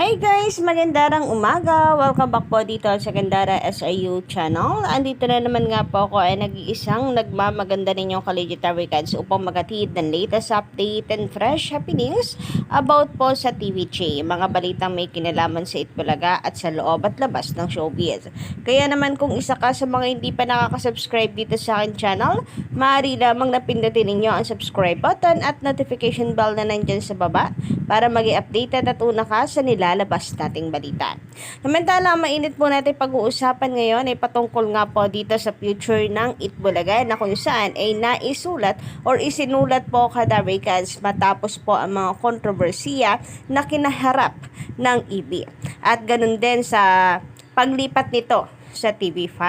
Hi guys! Magandang umaga! Welcome back po dito sa Gandara SIU channel. Andito na naman nga po ako ay nag-iisang nagmamaganda ninyong Collegiate Cards upang magatid ng latest update and fresh happenings about po sa TVJ. Mga balitang may kinalaman sa Itbulaga at sa loob at labas ng showbiz. Kaya naman kung isa ka sa mga hindi pa nakaka-subscribe dito sa akin channel, maaari lamang napindutin ninyo ang subscribe button at notification bell na nandyan sa baba para maging updated at una ka sa nilalabas nating balita. Samantala, mainit po natin pag-uusapan ngayon ay patungkol nga po dito sa future ng Itbulaga na kung saan ay naisulat or isinulat po kada Ricads matapos po ang mga kontrobersiya na kinaharap ng EB. At ganun din sa paglipat nito sa TV5.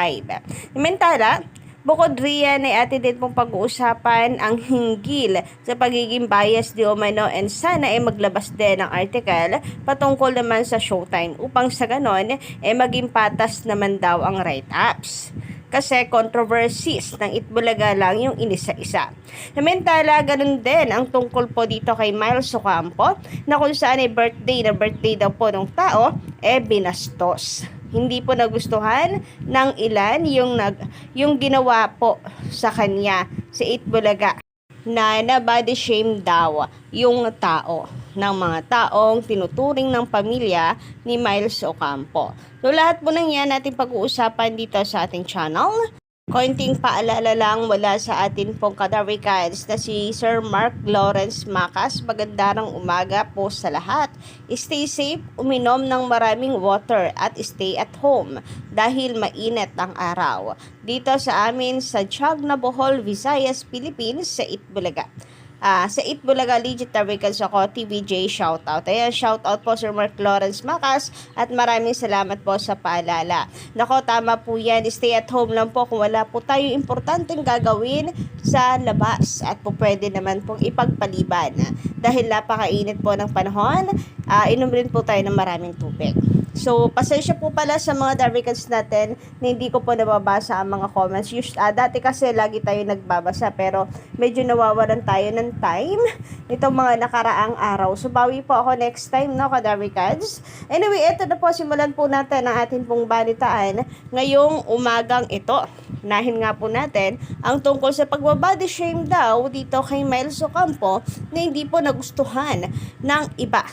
Samantala, bukod riyan ay atin din pong pag-uusapan ang hinggil sa pagiging bias di umano and sana ay maglabas din ng article patungkol naman sa Showtime upang sa ganon ay maging patas naman daw ang write-ups. Kasi controversies ng Itbulaga lang yung inisa-isa. Samantala, ganun din ang tungkol po dito kay Miles Ocampo na kung saan ay birthday daw po ng tao, binastos. Hindi po nagustuhan ng ilan yung ginawa po sa kanya sa Itbulaga na body shame daw yung tao ng mga taong tinuturing ng pamilya ni Miles Ocampo. So lahat po ng yan natin pag-uusapan dito sa ating channel. Konting paalala lang mula sa atin pong kadarikads na si Sir Mark Lawrence Macas. Magandang umaga po sa lahat. Stay safe, uminom ng maraming water at stay at home dahil mainit ang araw. Dito sa amin sa Tiag na Bohol, Visayas, Philippines sa Itbulaga. Sa Itbulaga Legit Ricads ako, TVJ shoutout. Ayan, shoutout po Sir Mark Lawrence Macas at maraming salamat po sa paalala. Nako, tama po yan. Stay at home lang po kung wala po tayo importanteng gagawin sa labas at po pwede naman pong ipagpaliban. Dahil napakainit po ng panahon, inom rin po tayo ng maraming tubig. So, pasensya po pala sa mga Darwicans natin na hindi ko po nababasa ang mga comments. Dati kasi lagi tayo nagbabasa pero medyo nawawalan tayo ng time itong mga nakaraang araw. So, bawi po ako next time, no, ka-Darwicans. Anyway, ito na po, simulan po natin ang ating pong balitaan ngayong umagang ito. Nahin nga po natin ang tungkol sa pagbabody shame daw dito kay Miles Ocampo na hindi po nagustuhan ng iba.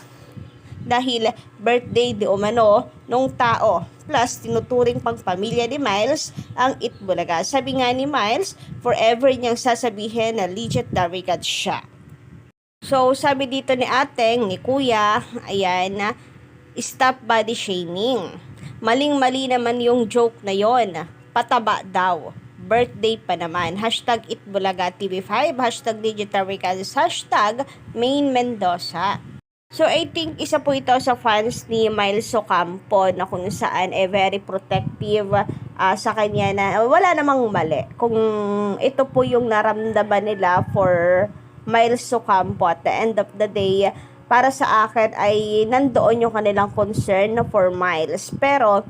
Dahil birthday di umano nung tao plus tinuturing pang pamilya ni Miles ang Itbulaga. Sabi nga ni Miles, forever niyang sasabihin na legit Darwicad siya. So sabi dito ni ateng, ni kuya, ayan na, stop body shaming. Maling-mali naman yung joke na yon. Pataba daw. Birthday pa naman. Hashtag Itbulaga TV5, hashtag Digital Ricads, hashtag Main Mendoza. So, I think isa po ito sa fans ni Miles Ocampo na kung saan very protective sa kanya na wala namang mali. Kung ito po yung naramdaman nila for Miles Ocampo at the end of the day, para sa akin ay nandoon yung kanilang concern for Miles. Pero,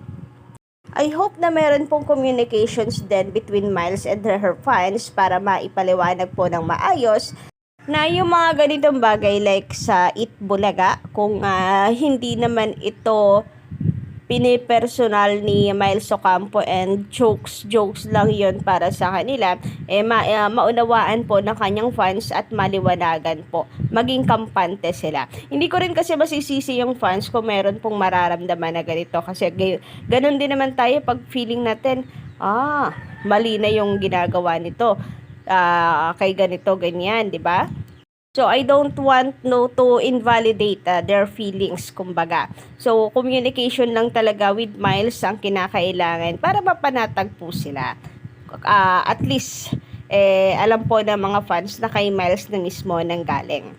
I hope na meron pong communications din between Miles and her fans para maipaliwanag po ng maayos na yung mga ganitong bagay like sa Itbulaga, kung hindi naman ito pinipersonal ni Miles Ocampo and jokes lang yon para sa kanila, maunawaan po ng kanyang fans at maliwanagan po. Maging kampante sila. Hindi ko rin kasi masisisi yung fans kung meron pong mararamdaman na ganito kasi ganun din naman tayo pag feeling natin, mali na yung ginagawa nito. Kay ganito, ganyan, di ba? So, I don't want to invalidate their feelings, kumbaga. So, communication lang talaga with Miles ang kinakailangan para mapanatag po sila. At least, alam po ng mga fans na kay Miles na mismo nang galing.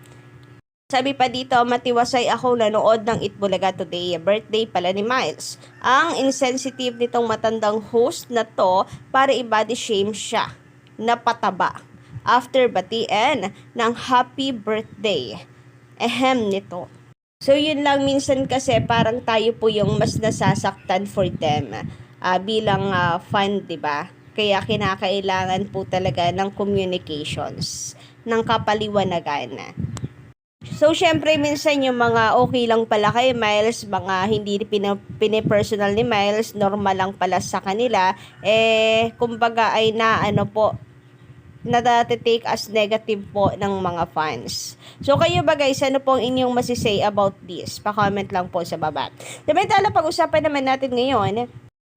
Sabi pa dito, matiwasay ako nanood ng Itbulaga today. Birthday pala ni Miles. Ang insensitive nitong matandang host na to para i-body shame siya na pataba after batiin ng happy birthday. Nito. So yun lang, minsan kasi parang tayo po yung mas nasasaktan for them bilang fan, di ba? Kaya kinakailangan po talaga ng communications, ng kapaliwanagan. So, syempre, minsan yung mga okay lang pala kay Miles, mga hindi pinipersonal ni Miles, normal lang pala sa kanila, kumbaga ay na ano po, take as negative po ng mga fans. So, kayo ba guys, ano pong inyong masisay about this? Pa-comment lang po sa baba. Samantala, pag-usapan naman natin ngayon,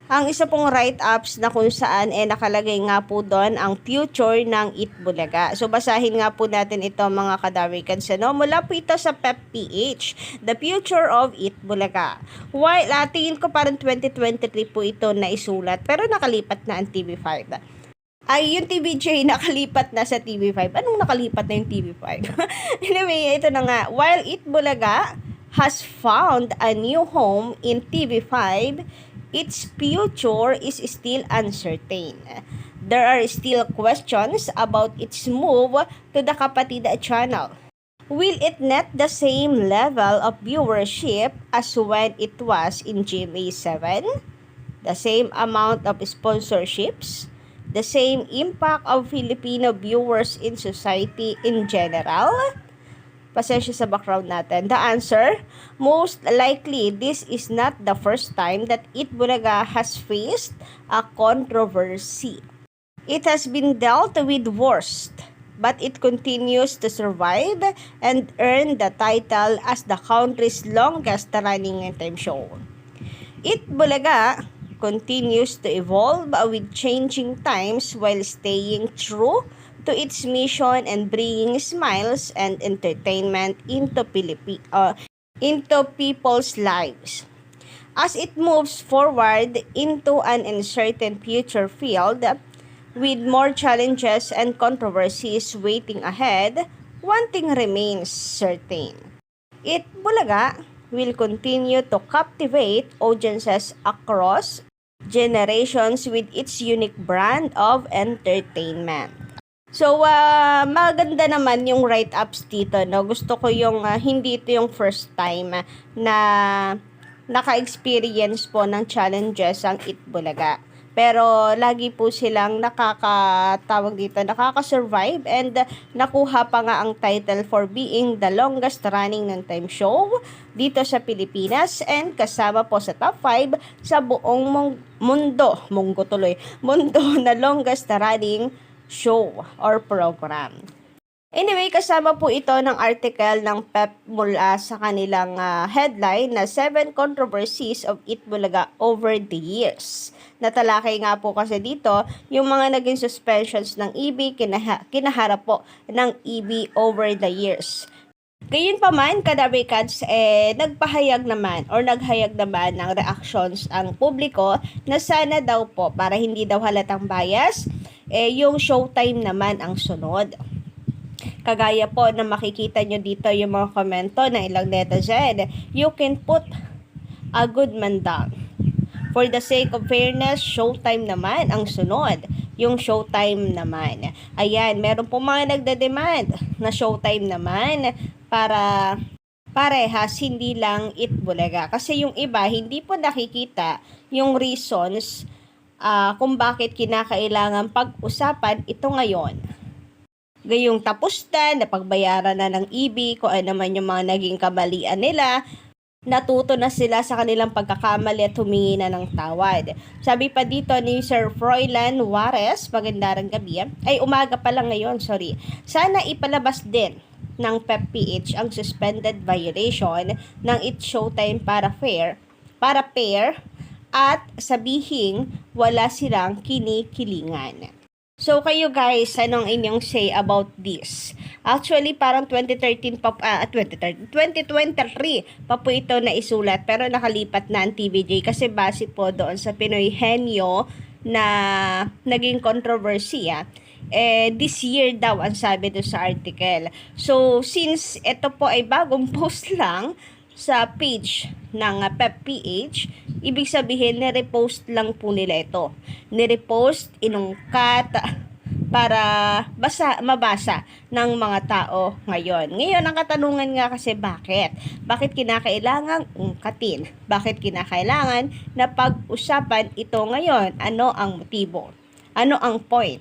ang isa pong write-ups na kung saan nakalagay nga po doon ang future ng Itbulaga. So basahin nga po natin ito mga kadawikan sa mula po ito sa PEP-PH, The Future of Itbulaga. While tingin ko parang 2023 po ito na isulat pero nakalipat na ang TV5. Ay, yung TVJ nakalipat na sa TV5. Anong nakalipat na yung TV5? Anyway, ito na nga. While Itbulaga has found a new home in TV5, its future is still uncertain. There are still questions about its move to the Kapatida channel. Will it net the same level of viewership as when it was in GMA7? The same amount of sponsorships? The same impact of Filipino viewers in society in general? Pasensya sa background natin. The answer, most likely, this is not the first time that Itbulaga has faced a controversy. It has been dealt with worst, but it continues to survive and earn the title as the country's longest running time show. Itbulaga continues to evolve with changing times while staying true to its mission and bringing smiles and entertainment into people's lives. As it moves forward into an uncertain future field with more challenges and controversies waiting ahead, one thing remains certain. Itbulaga will continue to captivate audiences across generations with its unique brand of entertainment. So, maganda naman yung write-ups dito, no? Gusto ko yung, hindi ito yung first time na naka-experience po ng challenges ang Itbulaga. Pero, lagi po silang nakaka-survive and nakuha pa nga ang title for being the longest running ng time show dito sa Pilipinas and kasama po sa top 5 sa buong mundo na longest running show or program. Anyway, kasama po ito ng article ng PEP mula sa kanilang headline na 7 controversies of Itbulaga over the years. Natalakay nga po kasi dito yung mga naging suspensions ng EB, kinaharap po ng EB over the years. Gayunpaman, kadabikats, naghayag naman ng reactions ang publiko na sana daw po, para hindi daw halatang bias, yung showtime naman ang sunod. Kagaya po na makikita nyo dito yung mga komento ng ilang netizen, you can put a good man down. For the sake of fairness, showtime naman ang sunod. Yung showtime naman. Ayan, meron po mga nagdedemand na showtime naman para parehas, hindi lang Itbulaga. Kasi yung iba, hindi po nakikita yung reasons kung bakit kinakailangan pag-usapan ito ngayon. Gayong tapos na, napagbayaran na ng EB, kung ano man yung mga naging kamalian nila, natuto na sila sa kanilang pagkakamali at humingi na ng tawad. Sabi pa dito ni Sir Froilan Juarez, magandang gabi, ay umaga pa lang ngayon, sorry. Sana ipalabas din ng PEP-PH ang suspended violation ng It's Showtime para pair at sabihing wala silang kinikilingan. So, kayo guys, anong inyong say about this? Actually, parang 2023 pa po ito na isulat, pero nakalipat na ang TVJ kasi base po doon sa Pinoy Henyo na naging kontrobersiya. This year daw ang sabi doon sa article. So, since ito po ay bagong post lang sa page ng PEP-PH, ibig sabihin, nirepost lang po nila ito. Nirepost, inungkat, para mabasa ng mga tao ngayon. Ngayon, ang katanungan nga kasi bakit? Bakit kinakailangang ungkatin? Bakit kinakailangan na pag-usapan ito ngayon? Ano ang motibo? Ano ang point?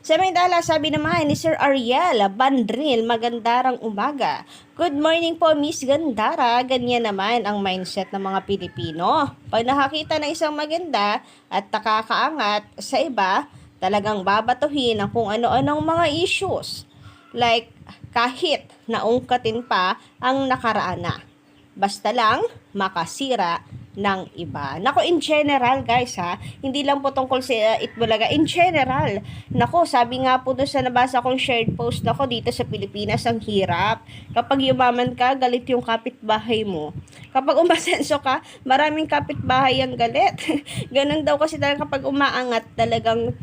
Sa Maynila, sabi naman ni Sir Ariel Bandril, magandang umaga. Good morning po, Miss Gandara. Ganyan naman ang mindset ng mga Pilipino. Pag nakakita ng isang maganda at nakakaangat sa iba, talagang babatuhin ang kung ano-anong mga issues. Like, kahit naungkatin pa ang nakaraan na. Basta lang makasira ng iba. Nako, in general guys ha, hindi lang po tungkol sa Itbulaga, in general. Nako, sabi nga po doon sa nabasa kong shared post, nako dito sa Pilipinas ang hirap. Kapag yumaman ka, galit yung kapitbahay mo. Kapag umasenso ka, maraming kapitbahay ang galit. Ganun daw kasi talaga kapag umaangat, talagang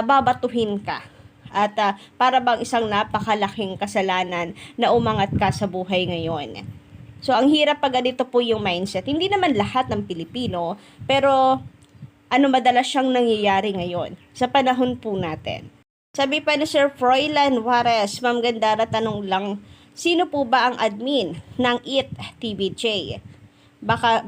babatuhin ka. At para bang isang napakalaking kasalanan na umangat ka sa buhay ngayon. So, ang hirap pag ganito po yung mindset. Hindi naman lahat ng Pilipino, pero madalas siyang nangyayari ngayon sa panahon po natin. Sabi pa ni Sir Froilan Juarez, Ma'am Gandara, tanong lang, sino po ba ang admin ng IT TVJ?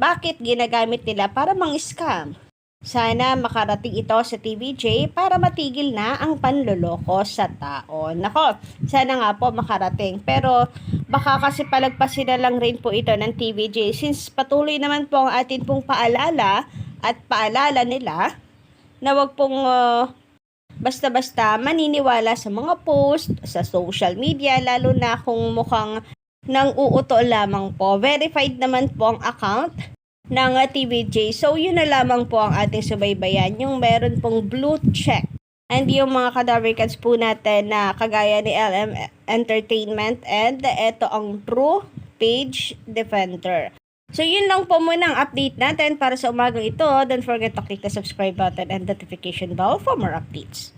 Bakit ginagamit nila para mang-scam? Sana makarating ito sa TVJ para matigil na ang panloloko sa tao. Nako, sana nga po makarating. Pero baka kasi palagpasin na lang rin po ito ng TVJ since patuloy naman po ang atin pong paalala at paalala nila na wag pong basta-basta maniniwala sa mga post sa social media, lalo na kung mukhang nang uuto lamang po. Verified naman po ang account ng TVJ. So, yun na lamang po ang ating subaybayan. Yung meron pong blue check. And yung mga kadaverkans po natin na kagaya ni LM Entertainment and ito ang True Page Defender. So, yun lang po muna ang update natin para sa umagang ito. Don't forget to click the subscribe button and notification bell for more updates.